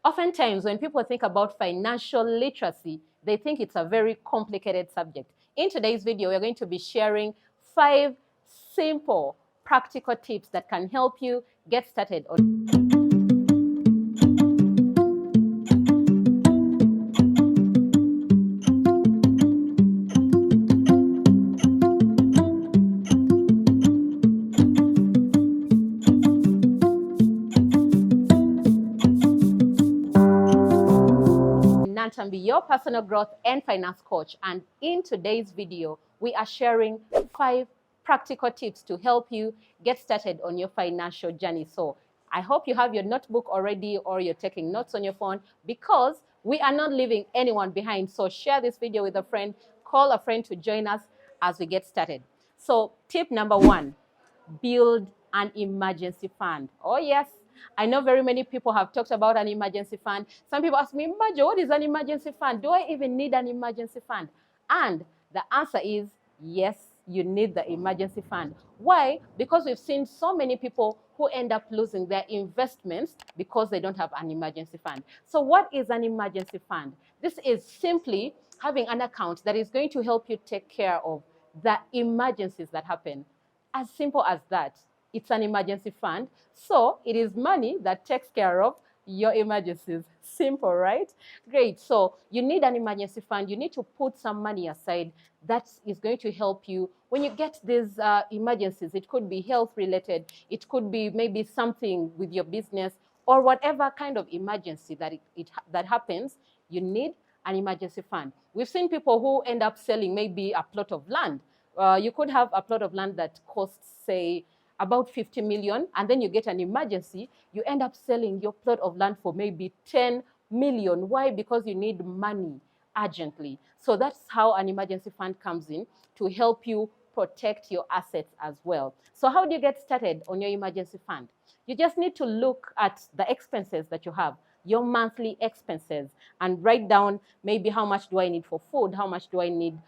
Oftentimes, when people think about financial literacy, they think it's a very complicated subject. In today's video, we're going to be sharing 5 simple, practical tips that can help you get started on Nantambi, your personal growth and finance coach. And in today's video, we are sharing 5 practical tips to help you get started on your financial journey. So I hope you have your notebook already or you're taking notes on your phone, because we are not leaving anyone behind. So share this video with a friend, call a friend to join us as we get started. So tip number 1, build an emergency fund. Oh yes, I know very many people have talked about an emergency fund. Some people ask me, Majo, what is an emergency fund? Do I even need an emergency fund? And the answer is yes, you need the emergency fund. Why? Because we've seen so many people who end up losing their investments because they don't have an emergency fund. So what is an emergency fund? This is simply having an account that is going to help you take care of the emergencies that happen. As simple as that. It's an emergency fund, so it is money that takes care of your emergencies. Simple, right? Great. So you need an emergency fund. You need to put some money aside that is going to help you when you get these emergencies. It could be health related. It could be maybe something with your business, or whatever kind of emergency that happens. You need an emergency fund. We've seen people who end up selling maybe a plot of land. You could have a plot of land that costs, say, about 50 million, and then you get an emergency, you end up selling your plot of land for maybe 10 million. Why? Because you need money urgently. So that's how an emergency fund comes in, to help you protect your assets as well. So how do you get started on your emergency fund? You just need to look at the expenses that you have, your monthly expenses, and write down maybe how much do I need for food, how much do I need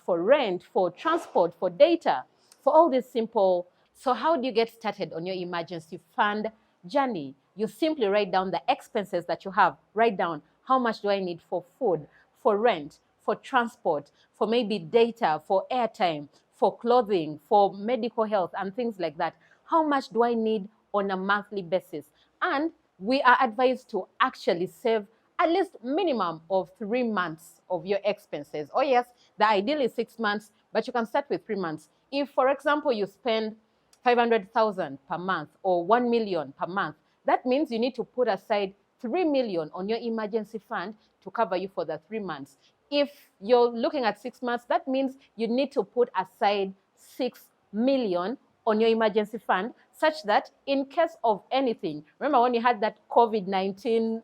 for rent, for transport, for data, for all these simple. So how do you get started on your emergency fund journey? You simply write down the expenses that you have. Write down how much do I need for food, for rent, for transport, for maybe data, for airtime, for clothing, for medical health and things like that. How much do I need on a monthly basis? And we are advised to actually save at least minimum of 3 months of your expenses. Oh yes, the ideal is 6 months, but you can start with 3 months. If, for example, you spend 500,000 per month or 1 million per month, that means you need to put aside 3 million on your emergency fund to cover you for the 3 months. If you're looking at 6 months, that means you need to put aside 6 million on your emergency fund, such that in case of anything, remember when you had that COVID-19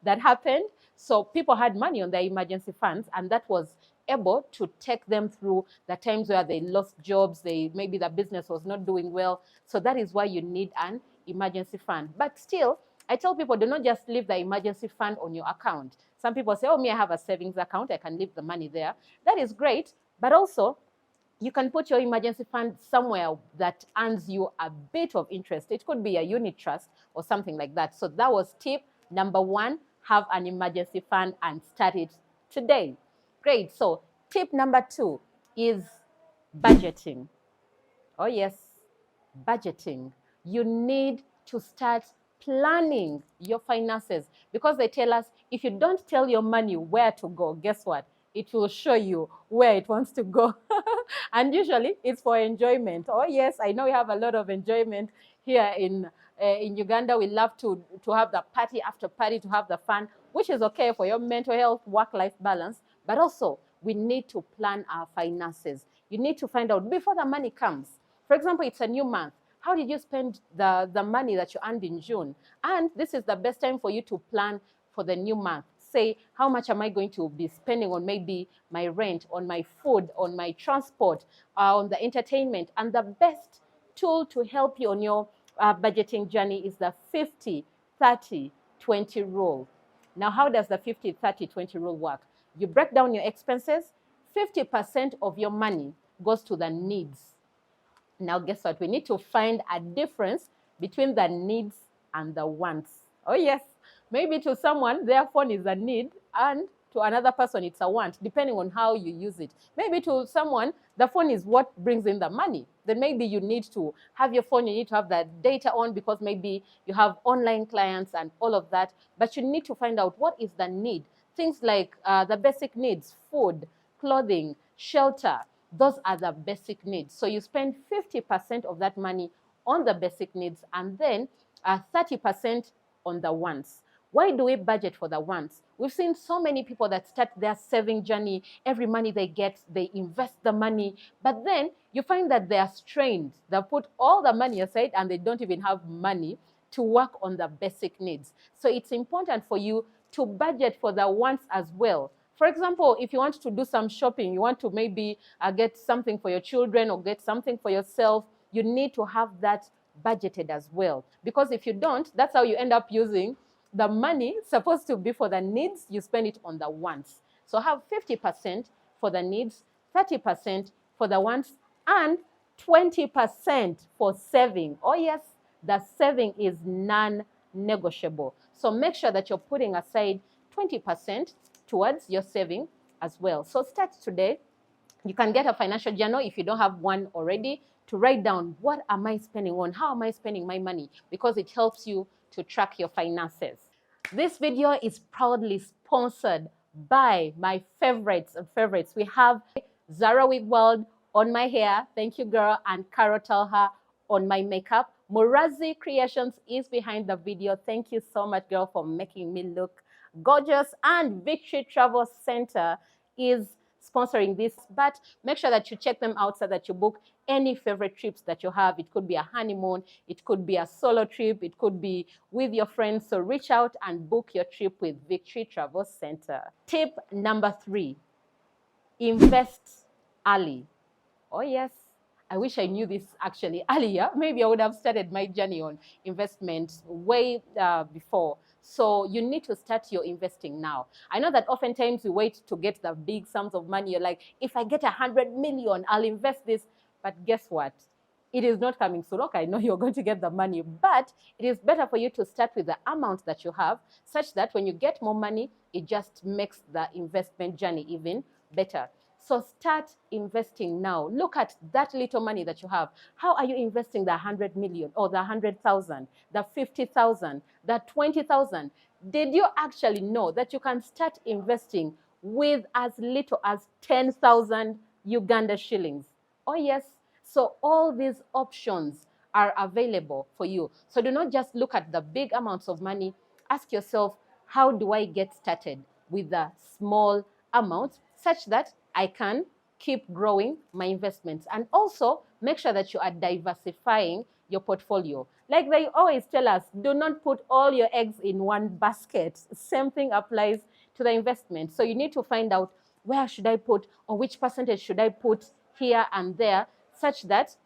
that happened, so people had money on their emergency funds, and that was able to take them through the times where they lost jobs, maybe the business was not doing well. So that is why you need an emergency fund. But still, I tell people, do not just leave the emergency fund on your account. Some people say, oh, me, I have a savings account, I can leave the money there. That is great, but also you can put your emergency fund somewhere that earns you a bit of interest. It could be a unit trust or something like that. So that was tip number 1, have an emergency fund and start it today. Great. So tip number 2 is budgeting. Oh yes, budgeting. You need to start planning your finances, because they tell us if you don't tell your money where to go, guess what? It will show you where it wants to go. And usually it's for enjoyment. Oh yes, I know we have a lot of enjoyment here in Uganda. We love to have the party after party, to have the fun, which is okay for your mental health, work-life balance. But also, we need to plan our finances. You need to find out before the money comes. For example, it's a new month. How did you spend the money that you earned in June? And this is the best time for you to plan for the new month. Say, how much am I going to be spending on maybe my rent, on my food, on my transport, on the entertainment? And the best tool to help you on your budgeting journey is the 50-30-20 rule. Now, how does the 50-30-20 rule work? You break down your expenses, 50% of your money goes to the needs. Now, guess what? We need to find a difference between the needs and the wants. Oh, yes. Maybe to someone, their phone is a need, and to another person, it's a want, depending on how you use it. Maybe to someone, the phone is what brings in the money. Then maybe you need to have your phone, you need to have that data on because maybe you have online clients and all of that. But you need to find out what is the need. Things like the basic needs, food, clothing, shelter, those are the basic needs. So you spend 50% of that money on the basic needs and then 30% on the wants. Why do we budget for the wants? We've seen so many people that start their saving journey. Every money they get, they invest the money. But then you find that they are strained. They put all the money aside and they don't even have money to work on the basic needs. So it's important for you to budget for the wants as well. For example, if you want to do some shopping, you want to maybe get something for your children or get something for yourself, you need to have that budgeted as well. Because if you don't, that's how you end up using the money supposed to be for the needs, you spend it on the wants. So have 50% for the needs, 30% for the wants, and 20% for saving. Oh yes, the saving is non-negotiable. So make sure that you're putting aside 20% towards your saving as well. So start today. You can get a financial journal if you don't have one already to write down what am I spending on, how am I spending my money, because it helps you to track your finances. This video is proudly sponsored by my favorites of favorites. We have Zara Wigworld on my hair, thank you girl, and Carol Talha on my makeup. Murazi Creations is behind the video. Thank you so much girl for making me look gorgeous, and Victory Travel Center is sponsoring this, but make sure that you check them out so that you book any favorite trips that you have. It could be a honeymoon, it could be a solo trip, it could be with your friends. So reach out and book your trip with Victory Travel Center. Tip number 3, invest early. Oh yes, I wish I knew this actually earlier. Maybe I would have started my journey on investment way before. So you need to start your investing now. I know that oftentimes we wait to get the big sums of money. You're like, if I get 100 million, I'll invest this. But guess what? It is not coming soon. Okay, I know you're going to get the money, but it is better for you to start with the amount that you have, such that when you get more money, it just makes the investment journey even better. So start investing now. Look at that little money that you have. How are you investing the 100 million or the 100,000, the 50,000, the 20,000? Did you actually know that you can start investing with as little as 10,000 Uganda shillings? Oh yes. So all these options are available for you. So do not just look at the big amounts of money. Ask yourself, how do I get started with the small amounts such that I can keep growing my investments? And also make sure that you are diversifying your portfolio. Like they always tell us, do not put all your eggs in one basket. Same thing applies to the investment. So you need to find out, where should I put, or which percentage should I put here and there, such that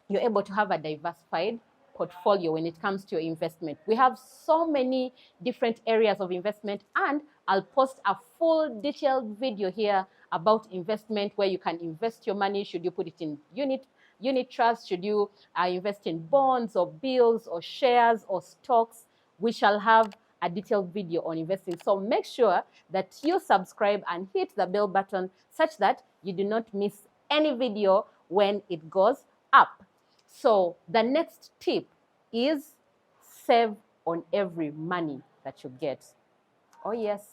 you're able to have a diversified portfolio when it comes to your investment. We have so many different areas of investment, and I'll post a full detailed video here about investment, where you can invest your money. Should you put it in unit trust? Should you invest in bonds or bills or shares or stocks? We shall have a detailed video on investing. So make sure that you subscribe and hit the bell button such that you do not miss any video when it goes up. So the next tip is save on every money that you get. Oh yes.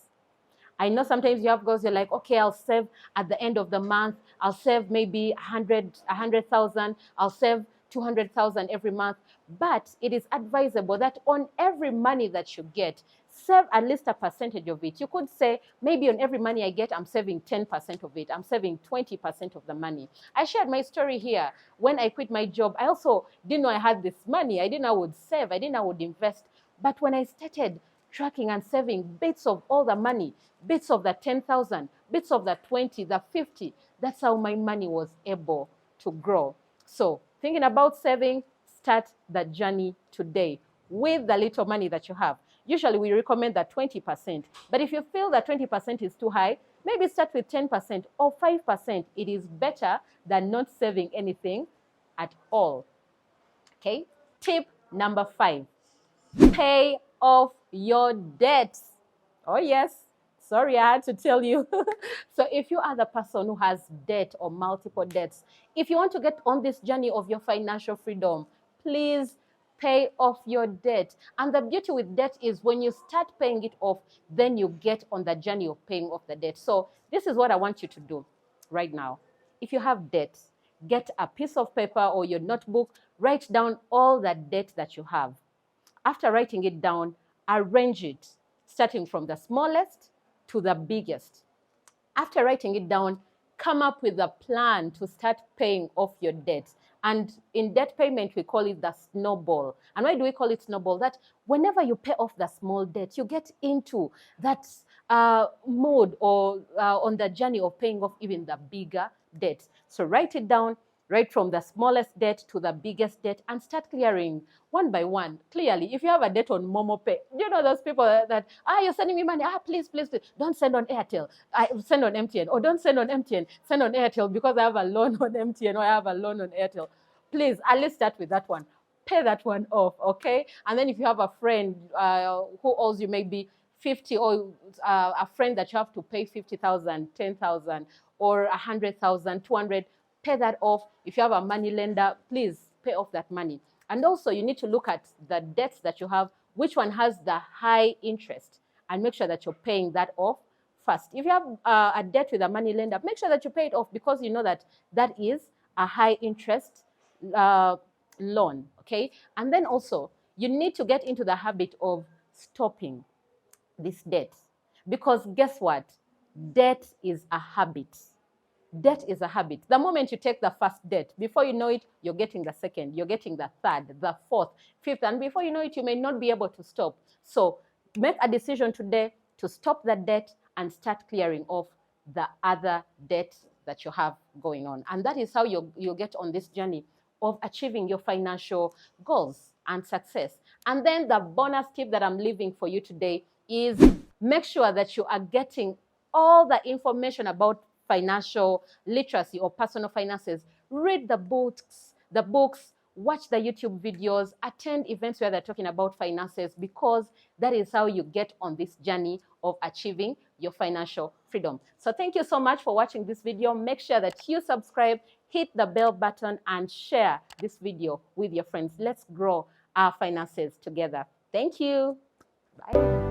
I know sometimes you have goals, you're like, okay, I'll save at the end of the month. I'll save maybe 100,000. I'll save 200,000 every month. But it is advisable that on every money that you get, save at least a percentage of it. You could say, maybe on every money I get, I'm saving 10% of it. I'm saving 20% of the money. I shared my story here. When I quit my job, I also didn't know I had this money. I didn't know I would save. I didn't know I would invest. But when I started tracking and saving bits of all the money, bits of the 10,000, bits of the 20, the 50, that's how my money was able to grow. So thinking about saving, start the journey today with the little money that you have. Usually we recommend that 20%, but if you feel that 20% is too high, maybe start with 10% or 5%. It is better than not saving anything at all. Okay, tip number 5, pay off your debts. Oh, yes. Sorry, I had to tell you. So if you are the person who has debt or multiple debts, if you want to get on this journey of your financial freedom, please pay off your debt. And the beauty with debt is when you start paying it off, then you get on the journey of paying off the debt. So this is what I want you to do right now. If you have debt, get a piece of paper or your notebook, write down all the debt that you have. After writing it down, arrange it, starting from the smallest to the biggest. After writing it down, come up with a plan to start paying off your debt. And in debt payment, we call it the snowball. And why do we call it snowball? That whenever you pay off the small debt, you get into that mode or on the journey of paying off even the bigger debt. So write it down, right from the smallest debt to the biggest debt, and start clearing one by one. Clearly, if you have a debt on MomoPay, you know those people that, you're sending me money, please, please, please, don't send on Airtel, send on MTN, or don't send on MTN, send on Airtel because I have a loan on MTN or I have a loan on Airtel. Please, at least start with that one. Pay that one off, okay? And then if you have a friend who owes you maybe 50, or a friend that you have to pay 50,000, 10,000, or 100,000, 200, pay that off. If you have a money lender, please pay off that money. And also you need to look at the debts that you have, which one has the high interest, and make sure that you're paying that off first. If you have a debt with a money lender, make sure that you pay it off because you know that that is a high interest loan, okay? And then also you need to get into the habit of stopping this debt, because guess what? Debt is a habit. Debt is a habit. The moment you take the first debt, before you know it, you're getting the second, you're getting the third, the fourth, fifth, and before you know it, you may not be able to stop. So make a decision today to stop that debt and start clearing off the other debt that you have going on. And that is how you'll get on this journey of achieving your financial goals and success. And then the bonus tip that I'm leaving for you today is make sure that you are getting all the information about financial literacy or personal finances. Read the books, watch the YouTube videos, attend events where they're talking about finances, because that is how you get on this journey of achieving your financial freedom. So thank you so much for watching this video. Make sure that you subscribe, hit the bell button, and share this video with your friends. Let's grow our finances together. Thank you. Bye.